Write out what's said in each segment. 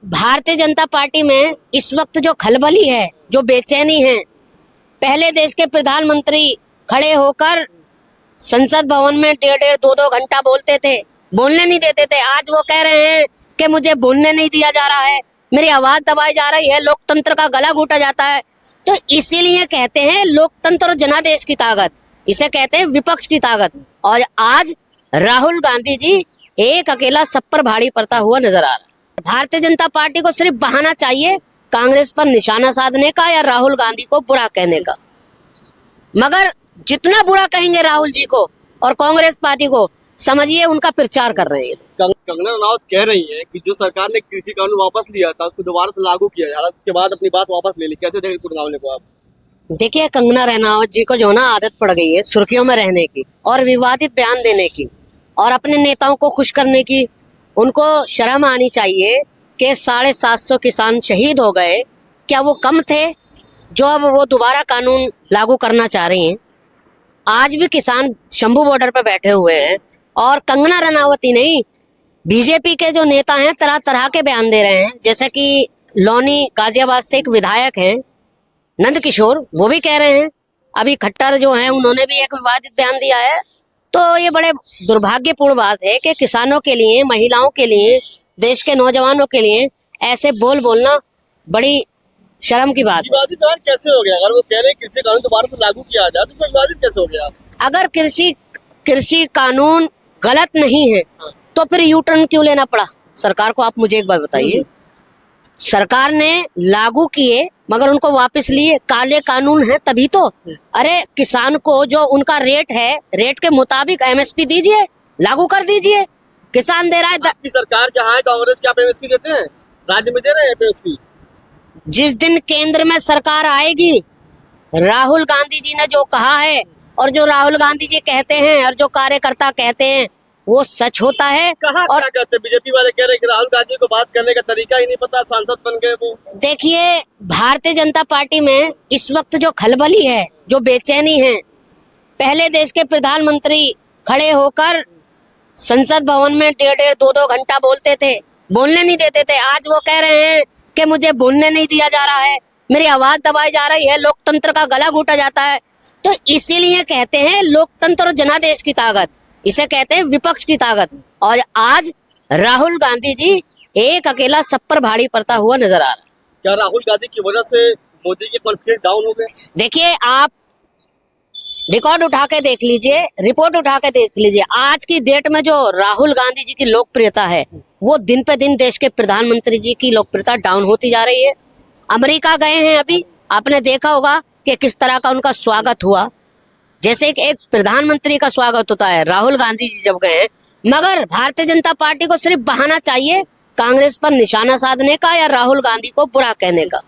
Bharatiya Janata party में इस वक्त जो खलबली है, जो बेचैनी है, पहले देश के प्रधानमंत्री खड़े होकर संसद भवन में 1.5 2 घंटा बोलते थे, बोलने नहीं देते थे। आज वो कह रहे हैं कि मुझे बोलने नहीं दिया जा रहा है, मेरी आवाज दबाई जा रही है, लोकतंत्र का गला घोटा जाता है। तो इसीलिए कहते हैं लोकतंत्र और जनादेश की ताकत, इसे कहते हैं विपक्ष की ताकत। और आज राहुल गांधी जी एक अकेला सब पर भारी पड़ता हुआ नजर आ रहा है। भारतीय जनता पार्टी को सिर्फ बहाना चाहिए कांग्रेस पर निशाना साधने का या राहुल गांधी को बुरा कहने का, मगर जितना बुरा कहेंगे राहुल जी को और कांग्रेस पार्टी को, समझिए उनका प्रचार कर रहे हैं। कंगना रनावत कह रही है कि जो सरकार ने कृषि कानून वापस लिया था उसको दोबारा से लागू किया जा रहा है, उसके बाद अपनी बात वापस ले ली। कैसे देखें इस मामले को आप? देखिए, कंगना रनावत जी को जो ना आदत पड़ गई है सुर्खियों में रहने की और विवादित बयान देने की और अपने नेताओं को खुश करने की। उनको शर्म आनी चाहिए कि 750 किसान शहीद हो गए, क्या वो कम थे जो अब वो दोबारा कानून लागू करना चाह रही हैं? आज भी किसान शंभू बॉर्डर पर बैठे हुए हैं और कंगना रनावत ही नहीं, बीजेपी के जो नेता हैं तरह तरह के बयान दे रहे हैं। जैसे कि लौनी गाजियाबाद से एक विधायक हैं नंद किशोर, वो भी कह रहे हैं। अभी खट्टर जो हैं उन्होंने भी एक विवादित बयान दिया है। तो ये बड़े दुर्भाग्यपूर्ण बात है कि किसानों के लिए, महिलाओं के लिए, देश के नौजवानों के लिए ऐसे बोलना बड़ी शर्म की बात है। विवादित बयान कैसे हो गया? अगर वो कह रहे हैं कृषि कानून दोबारा से लागू किया जाए तो फिर विवादित कैसे हो गया? अगर कृषि कानून गलत नहीं है तो फिर यू टर्न क्यों लेना पड़ा सरकार को? आप मुझे एक बात बताइए। सरकार ने लागू किए मगर उनको वापस लिए, काले कानून है तभी तो। अरे किसान को जो उनका रेट है, रेट के मुताबिक एमएसपी दीजिए, लागू कर दीजिए। किसान दे रहा है। आपकी सरकार जहाँ है कांग्रेस क्या एमएसपी देते हैं? राज्य में दे रहे हैं एमएसपी? जिस दिन केंद्र में सरकार आएगी, राहुल गांधी जी ने जो कहा है और जो राहुल गांधी जी कहते हैं और जो कार्यकर्ता कहते हैं वो सच होता है। कहाँ और क्या कहते हैं? बीजेपी वाले कह रहे हैं कि राहुल गांधी को बात करने का तरीका ही नहीं पता, सांसद बन गए वो। देखिए, भारतीय जनता पार्टी में इस वक्त जो खलबली है, जो बेचैनी है, पहले देश के प्रधानमंत्री खड़े होकर संसद भवन में 1.5 2 घंटा बोलते थे, बोलने नहीं देते थे। आज वो कह रहे हैं कि मुझे बोलने नहीं दिया जा रहा है, मेरी आवाज दबाई जा रही है, लोकतंत्र का गला घोटा जाता है। तो इसीलिए कहते हैं लोकतंत्र और जनादेश की ताकत, इसे कहते हैं विपक्ष की ताकत। और आज राहुल गांधी जी एक अकेला सब पर भारी पड़ता हुआ नजर आ रहा है। क्या राहुल गांधी की वजह से मोदी के कॉन्फिडेंस डाउन हो गए? देखिए, आप रिकॉर्ड उठा के देख लीजिए, रिपोर्ट उठा के देख लीजिए। आज की डेट में जो राहुल गांधी जी की लोकप्रियता है वो दिन पे दिन देश के प्रधानमंत्री जी की लोकप्रियता डाउन होती जा रही है। अमेरिका गए हैं अभी, आपने देखा होगा कि किस तरह का उनका स्वागत हुआ, जैसे एक प्रधानमंत्री का स्वागत होता है। राहुल गांधी जी जब गए, मगर भारतीय जनता पार्टी को सिर्फ बहाना चाहिए कांग्रेस पर निशाना साधने का या राहुल गांधी को बुरा कहने का,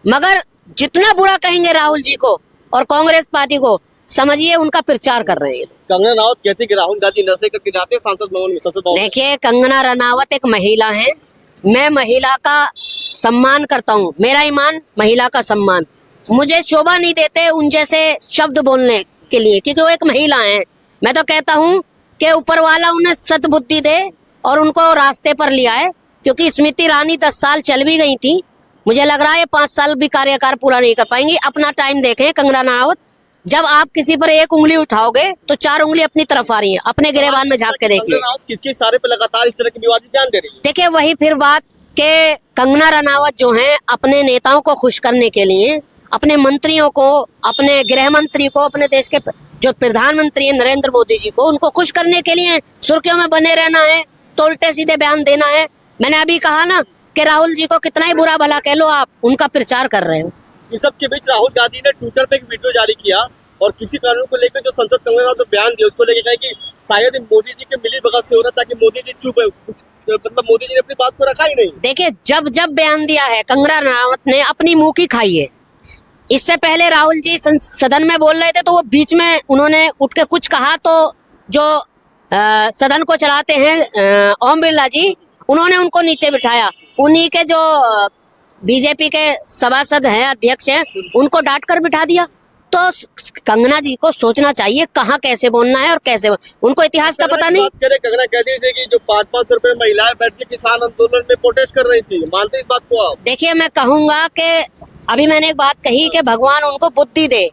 मगर जितना बुरा कहेंगे राहुल जी को और कांग्रेस पार्टी को, समझिए उनका प्रचार कर रहे हैं। कंगना रनावत कहती है कि राहुल गांधी नशे करके जाते हैं संसद भवन में। देखिए, कंगना रनावत एक महिला है, मैं महिला का सम्मान करता हूँ, मेरा ईमान महिला का सम्मान। मुझे शोभा नहीं देते उन जैसे शब्द बोलने के लिए, क्योंकि वो एक महिला है। मैं तो कहता हूँ कि ऊपर वाला उन्हें सद्बुद्धि दे और उनको रास्ते पर लिया है, क्योंकि स्मृति ईरानी 10 साल चल भी गई थी। मुझे लग रहा है 5 साल भी कार्यकाल पूरा नहीं कर पाएंगी। अपना टाइम देखें कंगना रनावत, जब आप किसी पर एक उंगली उठाओगे तो 4 उंगली अपनी तरफ आ रही है। अपने गिरेबान में झांक के देखिए। किसके इशारे पे लगातार इस तरह की विवादित बयान दे रही है? देखिए, वही फिर बात के कंगना रनावत जो है अपने नेताओं को खुश करने के लिए, अपने मंत्रियों को, अपने गृह मंत्री को, अपने देश के जो प्रधानमंत्री है नरेंद्र मोदी जी को, उनको खुश करने के लिए सुर्खियों में बने रहना है, तो उल्टे सीधे बयान देना है। मैंने अभी कहा ना कि राहुल जी को कितना ही बुरा भला कह लो, आप उनका प्रचार कर रहे हो। इन सब के बीच राहुल गांधी ने ट्विटर पे एक वीडियो जारी किया और किसी कानून को लेकर जो संसद कंगना तो बयान दिया, उसको लेकर कि शायद मोदी जी के मिली भगत से हो रहा था कि मोदी जी चुप है, मतलब मोदी जी ने अपनी बात को रखा ही नहीं। देखिए, जब बयान दिया है कंगना रनावत ने अपनी मुंह की खाई है। इससे पहले राहुल जी सदन में बोल रहे थे तो वो बीच में उन्होंने उठ के कुछ कहा, तो जो सदन को चलाते हैं ओम बिरला जी, उन्होंने उनको नीचे बिठाया। उन्हीं के जो बीजेपी के सभासद हैं, अध्यक्ष हैं, उनको डांट कर बिठा दिया। तो कंगना जी को सोचना चाहिए कहाँ कैसे बोलना है और कैसे उनको इतिहास का पता नहीं। बात करें, कंगना कह रही थी कि जो 5-5 रुपए महिलाएं बैठ के किसान आंदोलन में प्रोटेस्ट कर रही थी, मानते इस बात को आप? देखिए मैं कहूंगा कि अभी मैंने एक बात कही कि भगवान उनको बुद्धि दे,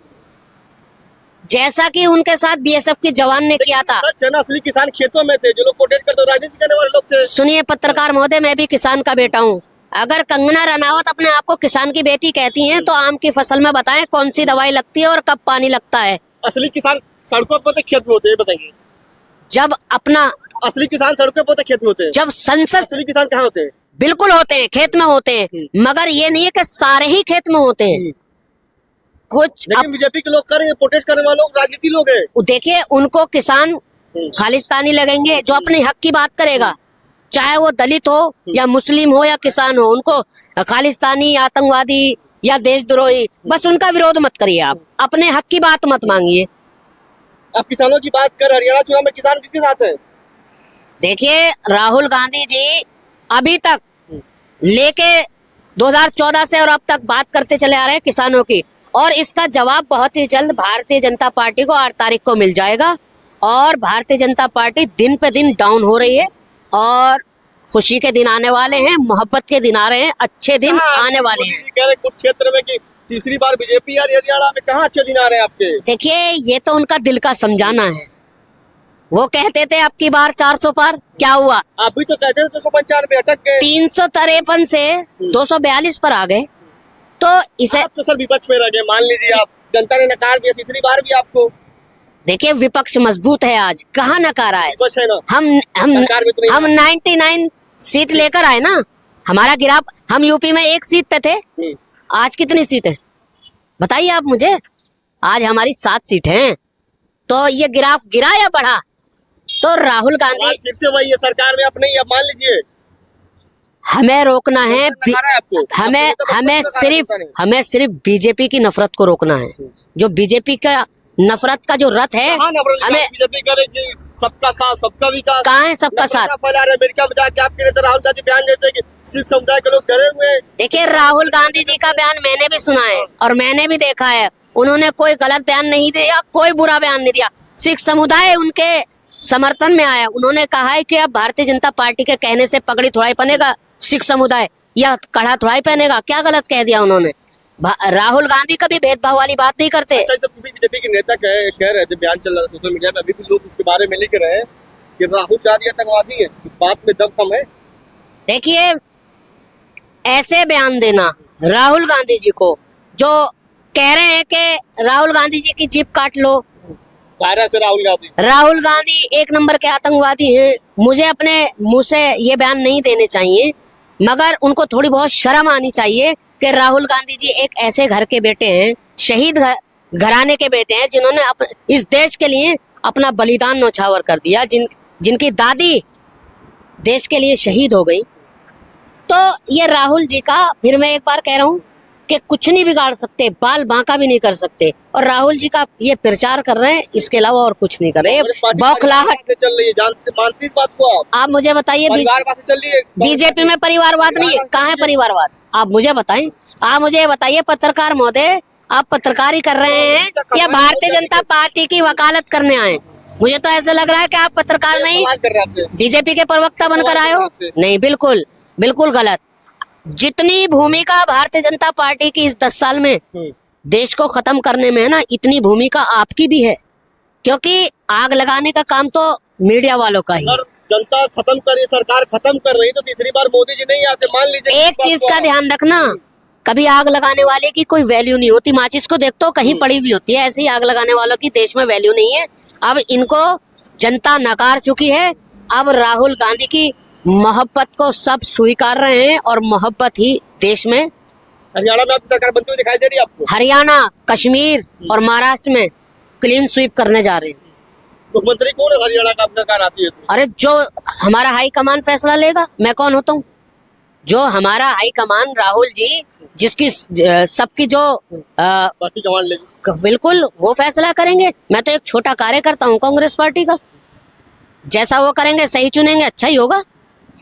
जैसा कि उनके साथ बीएसएफ के जवान ने किया था। सच है ना, असली किसान खेतों में थे, जो लोग प्रोटेस्ट करते राजनीति करने वाले लोग थे। सुनिए पत्रकार महोदय, मैं भी किसान का बेटा हूँ। अगर कंगना रनावत अपने आप को किसान की बेटी कहती हैं तो आम की फसल में बताएं कौन सी दवाई लगती है और कब पानी लगता है। असली किसान सड़कों पर होते, खेत में होते हैं, बताइए। जब अपना असली किसान सड़कों पर होते, खेत में होते हैं। जब संसद, असली किसान कहाँ होते हैं? बिल्कुल होते हैं, खेत में होते हैं, मगर ये नहीं है कि सारे ही खेत में होते हैं। कुछ लेकिन बीजेपी के लोग कर रहे हैं, प्रोटेस्ट करने वाले लोग राजनीति लोग हैं। देखिए उनको किसान खालिस्तानी लगेंगे, जो अपने हक की बात करेगा, चाहे वो दलित हो या मुस्लिम हो या किसान हो, उनको खालिस्तानी, आतंकवादी या देशद्रोही, बस उनका विरोध मत करिए। आप अपने हक की बात मत मांगिए। अब किसानों की बात कर, हरियाणा चुनाव में किसान किसके साथ है? देखिए राहुल गांधी जी अभी तक लेके 2014 से और अब तक बात करते चले आ रहे हैं किसानों की, और इसका जवाब बहुत ही जल्द भारतीय जनता पार्टी को 8 तारीख को मिल जाएगा। और भारतीय जनता पार्टी दिन पे दिन डाउन हो रही है, और खुशी के दिन आने वाले हैं, मोहब्बत के दिन आ रहे हैं, अच्छे दिन आने वाले हैं। कह रहे कुछ क्षेत्र में कि तीसरी बार बीजेपी आ रही है हरियाणा में, कहाँ अच्छे दिन आ रहे हैं आपके? देखिए ये तो उनका दिल का समझाना है। वो कहते थे अब की बार 400 पार, क्या हुआ? आप भी तो कहते थे 295 अटक गए, 353 से 242 पर आ गए। तो इसे आप तो सर विपक्ष में रह गए, मान लीजिए आप, जनता ने नकार दिया तीसरी बार भी आपको। देखिए विपक्ष मजबूत है, आज कहाँ नकारा है। विपक्ष है ना, हम 99 सीट लेकर आए ना, हमारा गिराफ, हम यूपी में 1 सीट पे थे, आज कितनी सीट है बताइए आप मुझे? आज हमारी 7 सीट हैं। तो ये गिराफ गिरा या बढ़ा? तो राहुल गांधी फिर से वही है सरकार में, आप नहीं, अब मान लीजिए हमें रोकना है, आपको हमें सिर्फ बीजेपी की नफरत को रोकना है। जो बीजेपी का नफरत का जो रथ है, हमें बीजेपी करेगी सबका साथ सबका विकास। कहाँ है सबका साथ? फैला रहे अमेरिका में जाके आपके नेता राहुल गांधी बयान देते हैं कि सिख समुदाय के लोग डरे हुए हैं। देखिए राहुल गांधी जी का बयान मैंने भी सुना है और मैंने भी देखा है, उन्होंने कोई गलत बयान नहीं दिया, कोई बुरा बयान नहीं दिया। सिख समुदाय उनके समर्थन में आया। उन्होंने कहा है कि अब भारतीय जनता पार्टी के कहने से पगड़ी थोड़ा ही पहनेगा सिख समुदाय या कड़ा थोड़ा ही पहनेगा। क्या गलत कह दिया उन्होंने? राहुल गांधी कभी भेदभाव वाली बात नहीं करते। अच्छा, तो बीजेपी के नेता कह रहे थे, बयान चल रहा है सोशल मीडिया में, अभी भी लोग उसके बारे में लिख रहे हैं कि राहुल गांधी आतंकवादी है, इस बात में दम कम है? देखिए ऐसे बयान देना राहुल गांधी जी को, जो कह रहे हैं कि राहुल गांधी जी की जीप काट लो, से राहुल गांधी 1 नंबर के आतंकवादी हैं, मुझे अपने मुंह से ये बयान नहीं देने चाहिए, मगर उनको थोड़ी बहुत शर्म आनी चाहिए कि राहुल गांधी जी एक ऐसे घर के बेटे हैं, शहीद घराने के बेटे हैं, जिन्होंने इस देश के लिए अपना बलिदान न्यौछावर कर दिया, जिनकी दादी देश के लिए शहीद हो गई। तो ये राहुल जी का, फिर मैं एक बार कह रहा हूँ कि कुछ नहीं बिगाड़ सकते, बाल बांका भी नहीं कर सकते, और राहुल जी का ये प्रचार कर रहे हैं, इसके अलावा और कुछ नहीं कर रहे। बौखलाहट चल रही है, मानती इस बात को आप मुझे बताइए। बीजेपी में परिवारवाद नहीं है, कहाँ है परिवारवाद? आप मुझे बताएं। आप मुझे बताइए पत्रकार महोदय, आप पत्रकारी कर रहे हैं या भारतीय जनता पार्टी की वकालत करने आए? मुझे तो ऐसा लग रहा है कि आप पत्रकार नहीं, बीजेपी के प्रवक्ता बनकर आए हो। नहीं, बिल्कुल बिल्कुल गलत। जितनी भूमिका भारतीय जनता पार्टी की इस 10 साल में देश को खत्म करने में है ना, इतनी भूमिका आपकी भी है, क्योंकि आग लगाने का काम तो मीडिया वालों का ही। जनता खत्म कर रही, सरकार खत्म कर रही, तो तीसरी बार मोदी जी नहीं आते, मान लीजिए। एक चीज का ध्यान रखना, कभी आग लगाने वाले की कोई वैल्यू नहीं होती। माचिस को देख तो कहीं पड़ी हुई होती है, ऐसे ही आग लगाने वालों की देश में वैल्यू नहीं है। अब इनको जनता नकार चुकी है। अब राहुल गांधी की मोहब्बत को सब स्वीकार रहे हैं, और मोहब्बत ही देश में। हरियाणा में आपकी सरकार बनती हुई दिखाई दे रही है आपको? हरियाणा, कश्मीर और महाराष्ट्र में क्लीन स्वीप करने जा रहे हैं। मुख्यमंत्री कौन है हरियाणा का, सरकार आती है तो? अरे जो हमारा हाई कमान फैसला लेगा। मैं कौन होता हूँ? जो हमारा हाई कमान राहुल जी, जिसकी सबकी जो पार्टी कमान लेगी, बिल्कुल वो फैसला करेंगे। मैं तो एक छोटा कार्यकर्ता हूँ कांग्रेस पार्टी का। जैसा वो करेंगे, सही चुनेंगे, अच्छा ही होगा।